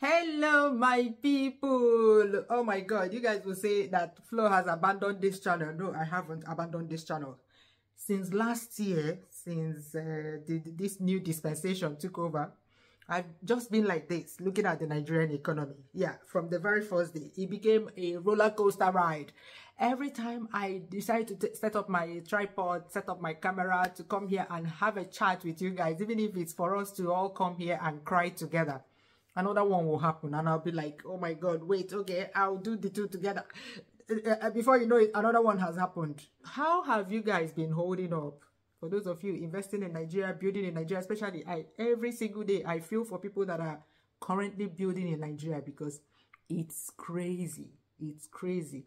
Hello, my people. Oh my God, you guys will say that Flo has abandoned this channel. No, I haven't abandoned this channel. Since last year, since this new dispensation took over, I've just been like this, looking at the Nigerian economy. Yeah, from the very first day, it became a roller coaster ride. Every time I decide to set up my tripod, set up my camera to come here and have a chat with you guys, even if it's for us to all come here and cry together, another one will happen and I'll be like, oh my God, wait, okay, I'll do the two together. Before you know it, another one has happened. How have you guys been holding up? For those of you investing in Nigeria, building in Nigeria, especially every single day, I feel for people that are currently building in Nigeria because it's crazy. It's crazy.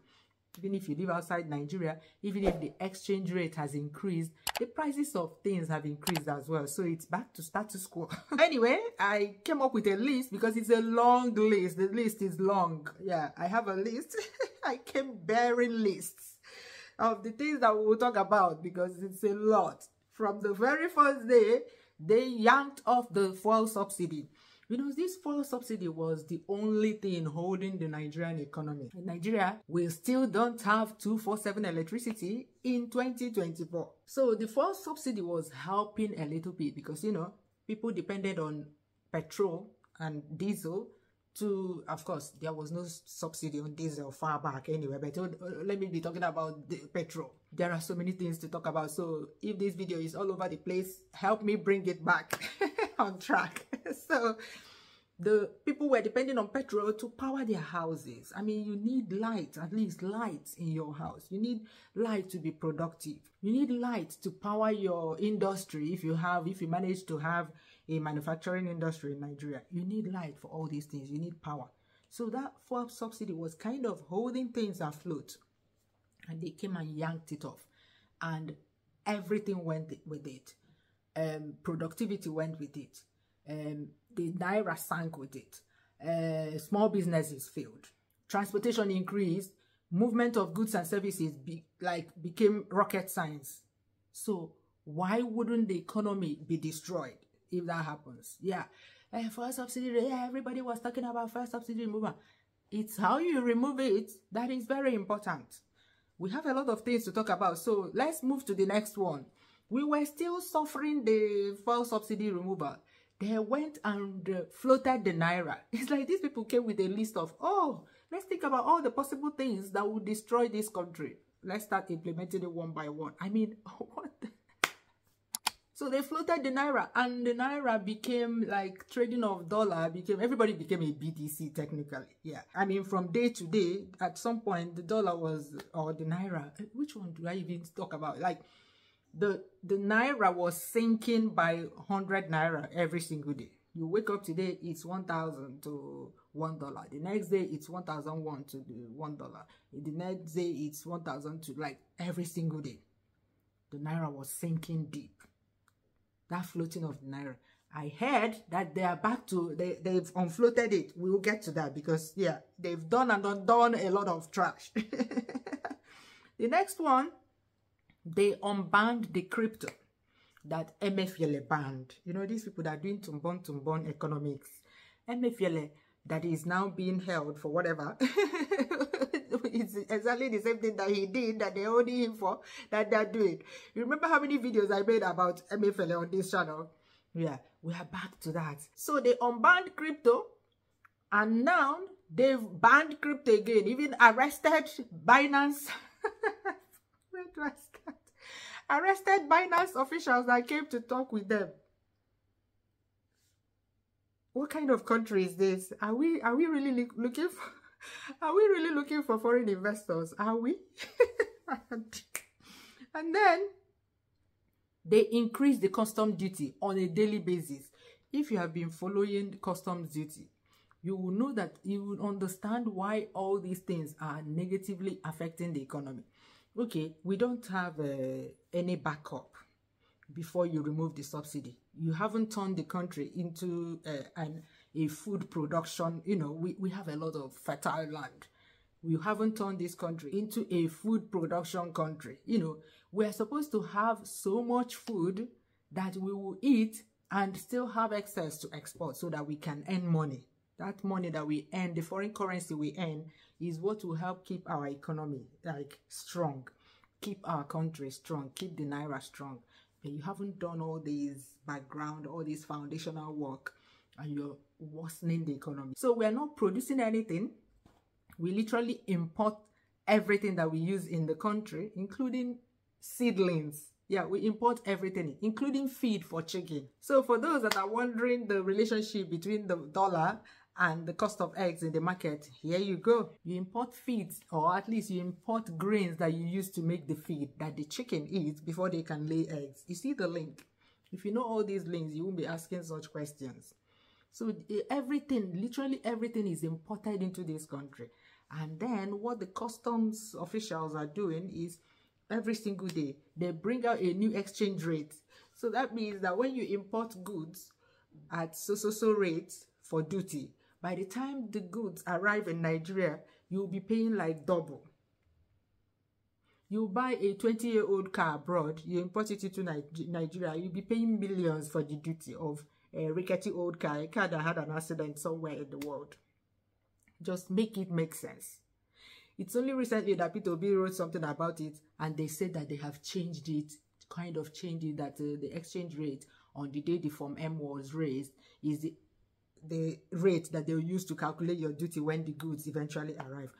Even if you live outside Nigeria, even if the exchange rate has increased, the prices of things have increased as well. So it's back to status quo. Anyway, I came up with a list because it's a long list. The list is long. Yeah, I have a list. I came bearing lists of the things that we will talk about because it's a lot. From the very first day, they yanked off the fuel subsidy. You know, this fuel subsidy was the only thing holding the Nigerian economy. In Nigeria, we still don't have 24/7 electricity in 2024. So the fuel subsidy was helping a little bit because, you know, people depended on petrol and diesel to, of course, there was no subsidy on diesel far back anyway, but let me be talking about the petrol. There are so many things to talk about. So if this video is all over the place, help me bring it back on track. So the people were depending on petrol to power their houses. I mean, you need light, at least light in your house. You need light to be productive. You need light to power your industry. If you manage to have a manufacturing industry in Nigeria, you need light for all these things. You need power. So that fuel subsidy was kind of holding things afloat. And they came and yanked it off. And everything went with it. Productivity went with it. The Naira sank with it. Small businesses failed. Transportation increased. Movement of goods and services became rocket science. So why wouldn't the economy be destroyed if that happens? Yeah. First subsidy, yeah, everybody was talking about first subsidy removal. It's how you remove it that is very important. We have a lot of things to talk about. So let's move to the next one. We were still suffering the fuel subsidy removal. They went and floated the Naira. It's like these people came with a list of, oh, let's think about all the possible things that would destroy this country. Let's start implementing it one by one. I mean, what? So they floated the Naira, and the Naira became like trading of dollar, everybody became a BTC technically. Yeah. I mean, from day to day, at some point, the dollar was, or the Naira, which one do I even talk about? Like, the Naira was sinking by 100 Naira every single day. You wake up today, it's 1,000 to $1. The next day, it's 1,001 to $1. The next day, it's 1,000 to, like, every single day. The Naira was sinking deep. That floating of the Naira. I heard that they are back to, they've unfloated it. We will get to that because, yeah, they've done and undone a lot of trash. The next one, they unbanned the crypto that Emefiele banned. You know, these people that are doing tumbon economics. Emefiele, that is now being held for whatever. It's exactly the same thing that he did, that they're holding him for, that they're doing. You remember how many videos I made about Emefiele on this channel? Yeah, we are back to that. So they unbanned crypto, and now they've banned crypto again, even arrested Binance. Where do I start? Arrested Binance officials that came to talk with them. What kind of country is this? Are we really looking for? Are we really looking for foreign investors? Are we? And then they increase the custom duty on a daily basis. If you have been following customs duty, you will know that you will understand why all these things are negatively affecting the economy. Okay, we don't have any backup before you remove the subsidy. You haven't turned the country into a food production. You know, we have a lot of fertile land. We haven't turned this country into a food production country. You know, we're supposed to have so much food that we will eat and still have excess to export so that we can earn money. That money that we earn, the foreign currency we earn, is what will help keep our economy like strong, keep our country strong, keep the naira strong. But you haven't done all these background, all this foundational work, and you're worsening the economy. So we're not producing anything. We literally import everything that we use in the country, including seedlings. Yeah, we import everything, including feed for chicken. So for those that are wondering the relationship between the dollar and the cost of eggs in the market, here you go. You import feeds, or at least you import grains that you use to make the feed that the chicken eats before they can lay eggs. You see the link? If you know all these links, you won't be asking such questions. So everything, literally everything is imported into this country. And then what the customs officials are doing is every single day, they bring out a new exchange rate. So that means that when you import goods at so rates for duty, by the time the goods arrive in Nigeria, you'll be paying like double. You buy a 20-year-old car abroad, you import it into Nigeria, you'll be paying millions for the duty of a rickety old car, a car that had an accident somewhere in the world. Just make it make sense. It's only recently that Peter Obi wrote something about it, and they said that they have changed it, kind of changed it, that the exchange rate on the day the Form M was raised is the rate that they'll use to calculate your duty when the goods eventually arrive.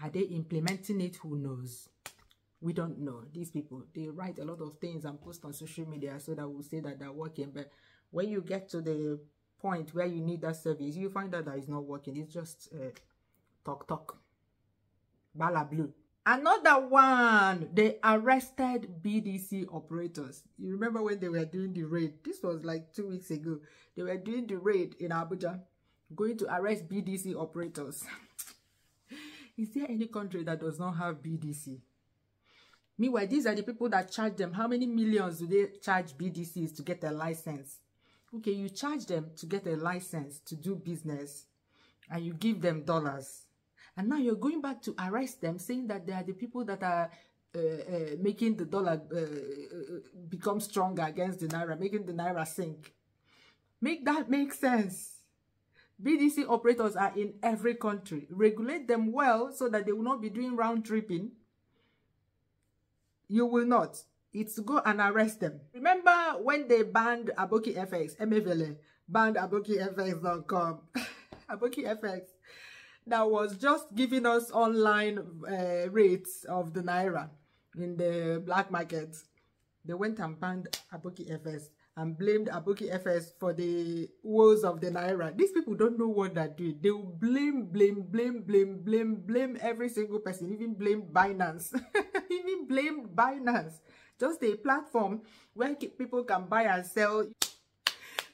Are they implementing it? Who knows? We don't know. These people, they write a lot of things and post on social media so that we'll say that they're working, but when you get to the point where you need that service, you find out that it's not working. It's just talk. Bala blue. Another one, they arrested BDC operators. You remember when they were doing the raid? This was like 2 weeks ago. They were doing the raid in Abuja, going to arrest BDC operators. Is there any country that does not have BDC? Meanwhile, these are the people that charge them. How many millions do they charge BDCs to get a license? Okay, you charge them to get a license to do business, and you give them dollars. And now you're going back to arrest them, saying that they are the people that are making the dollar become stronger against the naira, making the naira sink. Make that make sense. BDC operators are in every country. Regulate them well so that they will not be doing round tripping. You will not. It's to go and arrest them. Remember when they banned Aboki FX, Emevele banned AbokiFX.com. Aboki FX, that was just giving us online rates of the naira in the black market. They went and banned Aboki FX and blamed Aboki FX for the woes of the naira. These people don't know what they're doing. They will blame every single person, even blame Binance. Even blame Binance. Just a platform where people can buy and sell.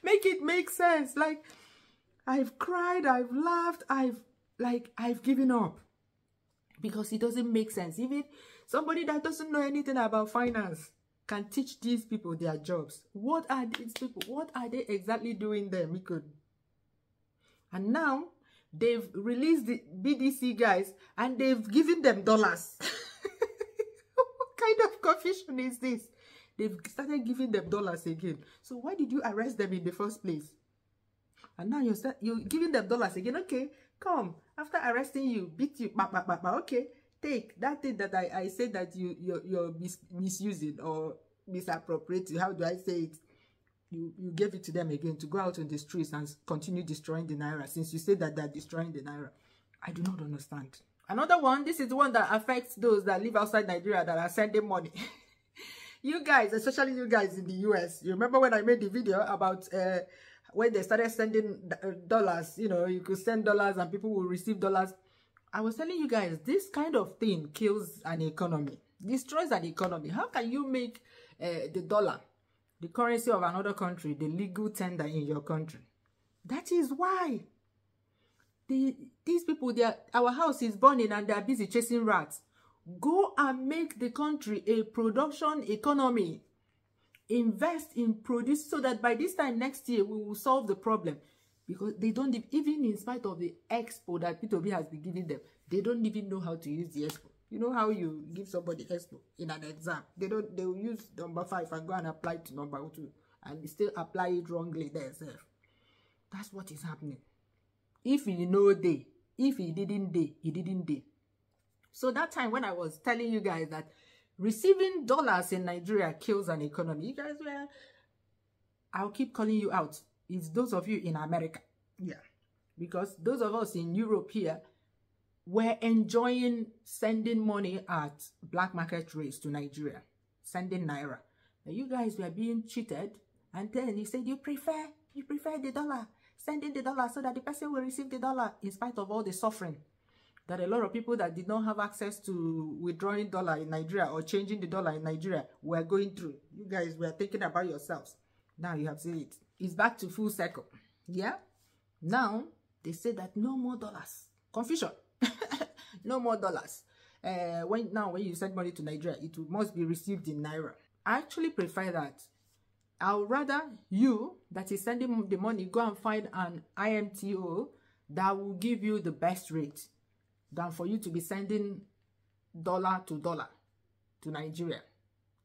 Make it make sense. Like, I've cried, I've laughed, I've given up. Because it doesn't make sense. Even somebody that doesn't know anything about finance can teach these people their jobs. What are these people? What are they exactly doing there, Miko? And now, they've released the BDC guys and they've given them dollars. What kind of confusion is this? They've started giving them dollars again. So why did you arrest them in the first place? And now you're giving them dollars again. Okay, come. After arresting you, beat you. Okay, take that thing that I said that you're misusing or misappropriating. How do I say it? You gave it to them again to go out on the streets and continue destroying the naira, since you said that they're destroying the naira. I do not understand. Another one, this is the one that affects those that live outside Nigeria that are sending money. You guys, especially you guys in the US, you remember when I made the video about when they started sending dollars, you know, you could send dollars and people will receive dollars. I was telling you guys, this kind of thing kills an economy, destroys an economy. How can you make the dollar, the currency of another country, the legal tender in your country? That is why these people, our house is burning and they are busy chasing rats. Go and make the country a production economy. Invest in produce so that by this time next year we will solve the problem. Because they don't, even in spite of the expo that P2B has been giving them, they don't even know how to use the expo. You know how you give somebody expo in an exam? They will use number 5 and go and apply to number 2 and still apply it wrongly themselves. That's what is happening. If he know day, if he didn't day, he didn't day. So that time when I was telling you guys that receiving dollars in Nigeria kills an economy, you guys were, I'll keep calling you out. It's those of you in America. Yeah. Because those of us in Europe here, we're enjoying sending money at black market rates to Nigeria. Sending Naira. And you guys were being cheated. And then he said, you prefer the dollar. Sending the dollar so that the person will receive the dollar in spite of all the suffering that a lot of people that did not have access to withdrawing dollar in Nigeria or changing the dollar in Nigeria were going through. You guys were thinking about yourselves. Now you have seen it. It's back to full circle. Yeah? Now, they say that no more dollars. Confusion. No more dollars. When you send money to Nigeria, it must be received in Naira. I actually prefer that. I would rather you that is sending the money go and find an IMTO that will give you the best rate than for you to be sending dollar to Nigeria.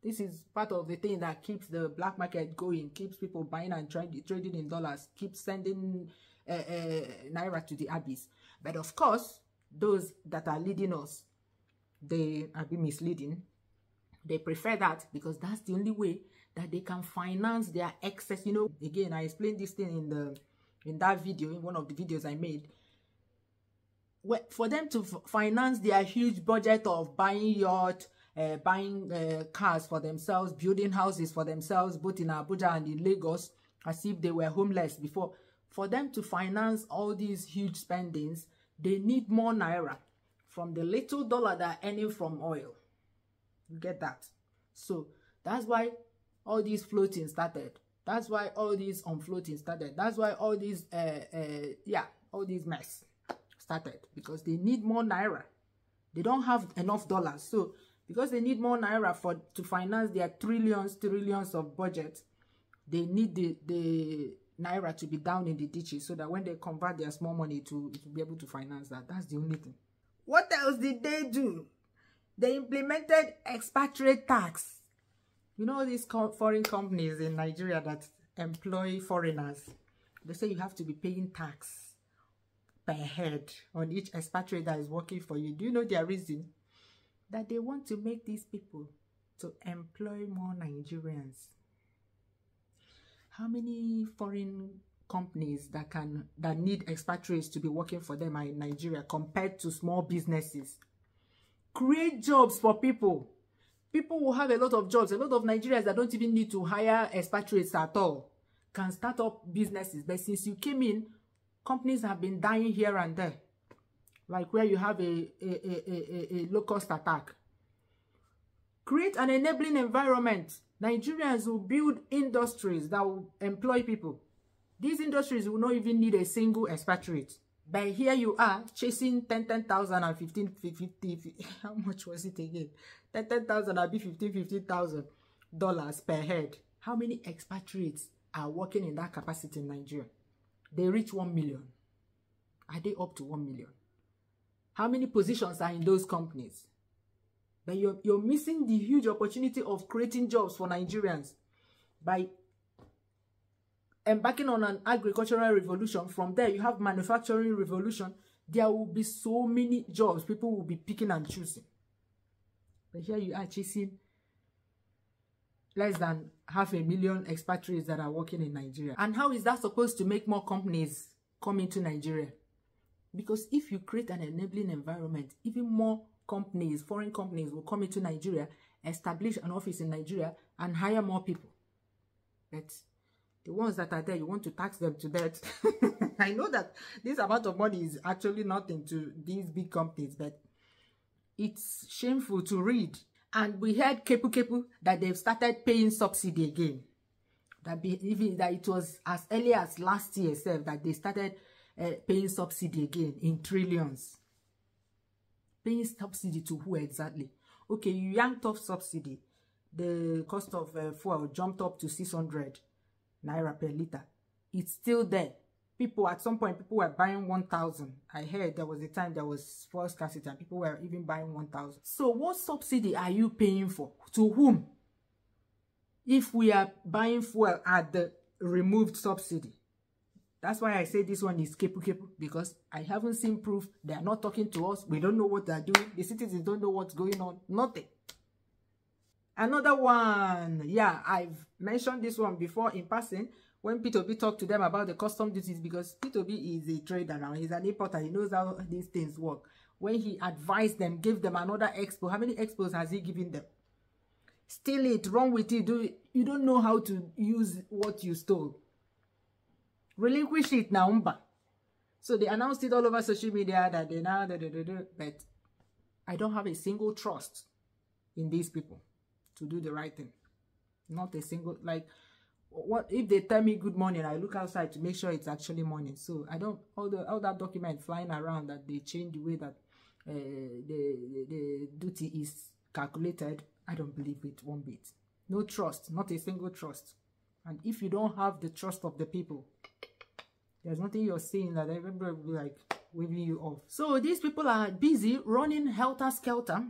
This is part of the thing that keeps the black market going, keeps people buying and trading in dollars, keeps sending Naira to the abyss. But of course, those that are leading us, they are being misleading. They prefer that because that's the only way that they can finance their excess. You know, again, I explained this thing in that video, in one of the videos I made. For them to finance their huge budget of buying yacht, buying cars for themselves, building houses for themselves, both in Abuja and in Lagos, as if they were homeless before. For them to finance all these huge spendings, they need more Naira from the little dollar they're earning from oil. You get that? So that's why all these floating started. That's why all these unfloating started. That's why all these all these mess started, because they need more Naira. They don't have enough dollars. So because they need more Naira to finance their trillions of budget, they need the Naira to be down in the ditches so that when they convert their small money to be able to finance that. That's the only thing. What else did they do? They implemented expatriate tax. You know these foreign companies in Nigeria that employ foreigners, they say you have to be paying tax per head on each expatriate that is working for you. Do you know their reason? That they want to make these people to employ more Nigerians. How many foreign companies that need expatriates to be working for them are in Nigeria compared to small businesses? Create jobs for people. People will have a lot of jobs. A lot of Nigerians that don't even need to hire expatriates at all can start up businesses. But since you came in, companies have been dying here and there. Like where you have a low-cost attack. Create an enabling environment. Nigerians will build industries that will employ people. These industries will not even need a single expatriate. But here you are chasing 10,000 and 50. How much was it again? 10,000 and $15,000 per head. How many expatriates are working in that capacity in Nigeria? They reach 1 million. Are they up to 1 million? How many positions are in those companies? But you're missing the huge opportunity of creating jobs for Nigerians by embarking on an agricultural revolution. From there, you have manufacturing revolution. There will be so many jobs. People will be picking and choosing. But here you are chasing less than 500,000 expatriates that are working in Nigeria. And how is that supposed to make more companies come into Nigeria? Because if you create an enabling environment, even more companies, foreign companies will come into Nigeria, establish an office in Nigeria, and hire more people. But the ones that are there, you want to tax them to death. I know that this amount of money is actually nothing to these big companies, but it's shameful to read. And we heard Kepu that they've started paying subsidy again. That it was as early as last year itself that they started paying subsidy again in trillions. Paying subsidy to who exactly? Okay, you yanked off subsidy. The cost of fuel jumped up to 600 Naira per liter. It's still there. People, at some point, people were buying 1,000. I heard there was a time there was fuel scarcity and people were even buying 1,000. So what subsidy are you paying for? To whom? If we are buying fuel at the removed subsidy, That's why I say this one is kepu, because I haven't seen proof. They are not talking to us. We don't know what they're doing. The citizens don't know what's going on. Nothing. Another one. Yeah, I've mentioned this one before in passing when P2B talked to them about the custom duties, because P2B is a trader now. He's an importer. He knows how these things work. When he advised them, gave them another expo. How many expos has he given them? Steal it, run with it, do it. You don't know how to use what you stole. Relinquish it now. So they announced it all over social media that they now, but I don't have a single trust in these people to do the right thing. Not a single, like, what if they tell me good morning, I look outside to make sure it's actually morning. So I don't, all that document flying around that they change the way that the duty is calculated, I don't believe it one bit. No trust, not a single trust. And if you don't have the trust of the people, there's nothing you're saying that everybody will be like waving you off. So these people are busy running helter-skelter,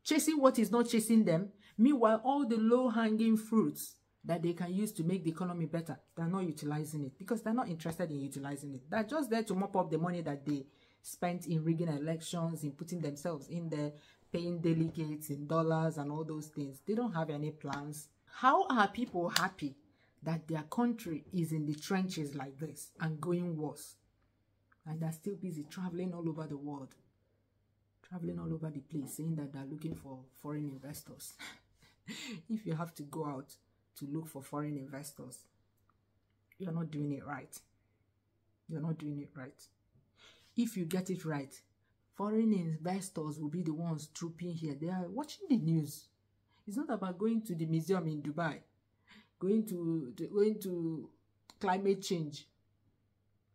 chasing what is not chasing them. Meanwhile, all the low-hanging fruits that they can use to make the economy better, they're not utilizing it because they're not interested in utilizing it. They're just there to mop up the money that they spent in rigging elections, in putting themselves in there, paying delegates in dollars and all those things. They don't have any plans. How are people happy that their country is in the trenches like this and going worse? And they're still busy traveling all over the world, traveling all over the place, saying that they're looking for foreign investors. If you have to go out to look for foreign investors, you're not doing it right. You're not doing it right. If you get it right, foreign investors will be the ones trooping here. They are watching the news. It's not about going to the museum in Dubai, going to climate change.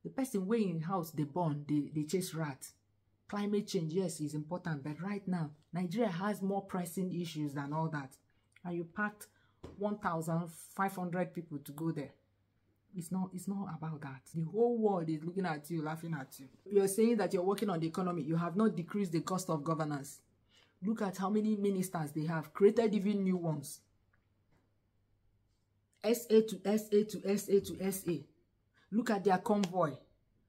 The person way in house, they burn, they chase rats. Climate change, yes, is important, but right now, Nigeria has more pressing issues than all that. And you packed 1,500 people to go there. It's not about that. The whole world is looking at you, laughing at you. You're saying that you're working on the economy. You have not decreased the cost of governance. Look at how many ministers they have, created even new ones. SA to SA to SA to SA. Look at their convoy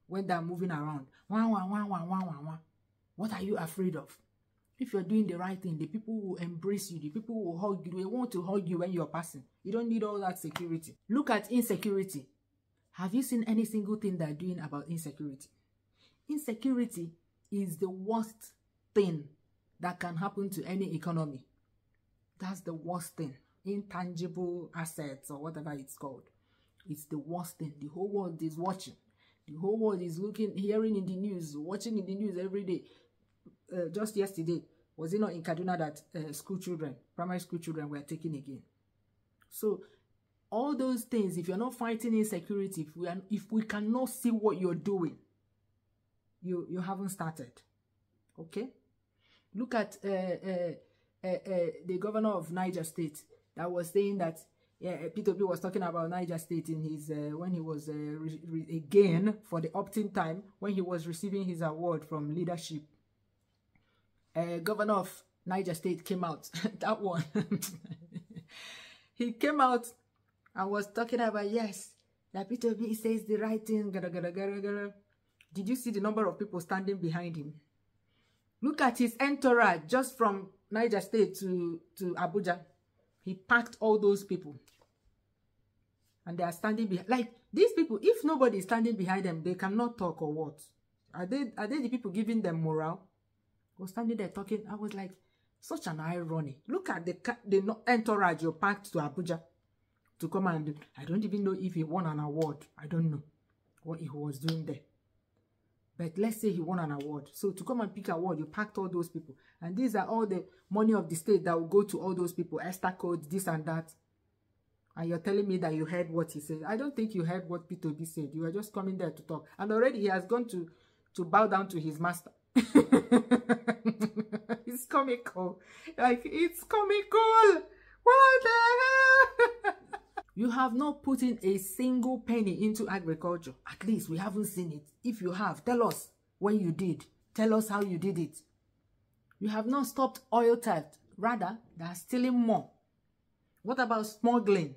when they're moving around. What are you afraid of? If you're doing the right thing, the people will embrace you. The people will hug you. They want to hug you when you're passing. You don't need all that security. Look at insecurity. Have you seen any single thing they're doing about insecurity? Insecurity is the worst thing that can happen to any economy. That's the worst thing. Intangible assets or whatever it's called. It's the worst thing. The whole world is watching. The whole world is looking, hearing in the news, watching in the news every day. Just yesterday, was it not in Kaduna that school children, primary school children were taken again? So all those things, if you're not fighting insecurity, if we cannot see what you're doing, you haven't started. Okay? Look at the governor of Niger State that was saying that P2B was talking about Niger State in his when he was again for the opt-in time when he was receiving his award from leadership. Governor of Niger State came out. That one. He came out and was talking about, yes, that P2B says the right thing. Did you see the number of people standing behind him? Look at his entourage just from Niger State to Abuja. He packed all those people. And they are standing behind. Like, these people, if nobody is standing behind them, they cannot talk or what? Are they the people giving them morale? Was standing there talking. I was like, such an irony. Look at the entourage you packed to Abuja to come and do. I don't even know if he won an award. I don't know what he was doing there. But let's say he won an award. So to come and pick an award, you packed all those people. And these are all the money of the state that will go to all those people. Esther codes, this and that. And you're telling me that you heard what he said. I don't think you heard what P2B said. You were just coming there to talk. And already he has gone to bow down to his master. It's comical. Like, it's comical. What the hell? You have not put in a single penny into agriculture. At least we haven't seen it. If you have, tell us when you did. Tell us how you did it. You have not stopped oil theft. Rather, they are stealing more. What about smuggling?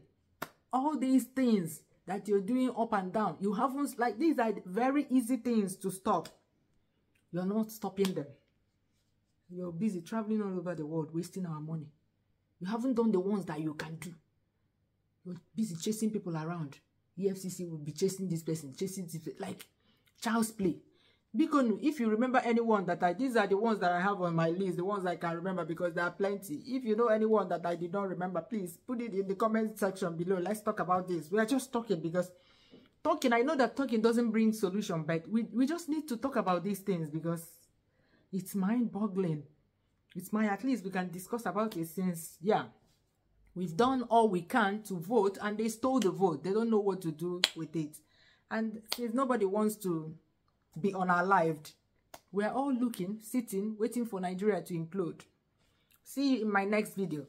All these things that you're doing up and down. You haven't, like, these are very easy things to stop. You're not stopping them. You're busy traveling all over the world, wasting our money. You haven't done the ones that you can do. You're busy chasing people around. EFCC will be chasing this person, chasing this person, like child's play. Because if you remember anyone that these are the ones that I have on my list, the ones I can remember, because there are plenty. If you know anyone that I did not remember, please put it in the comment section below. Let's talk about this. We are just talking, because talking, I know that talking doesn't bring solution, but we just need to talk about these things, because it's mind-boggling. It's at least we can discuss about it, since, yeah, we've done all we can to vote, and they stole the vote. They don't know what to do with it. And since nobody wants to be unalived, we're all looking, sitting, waiting for Nigeria to implode. See you in my next video.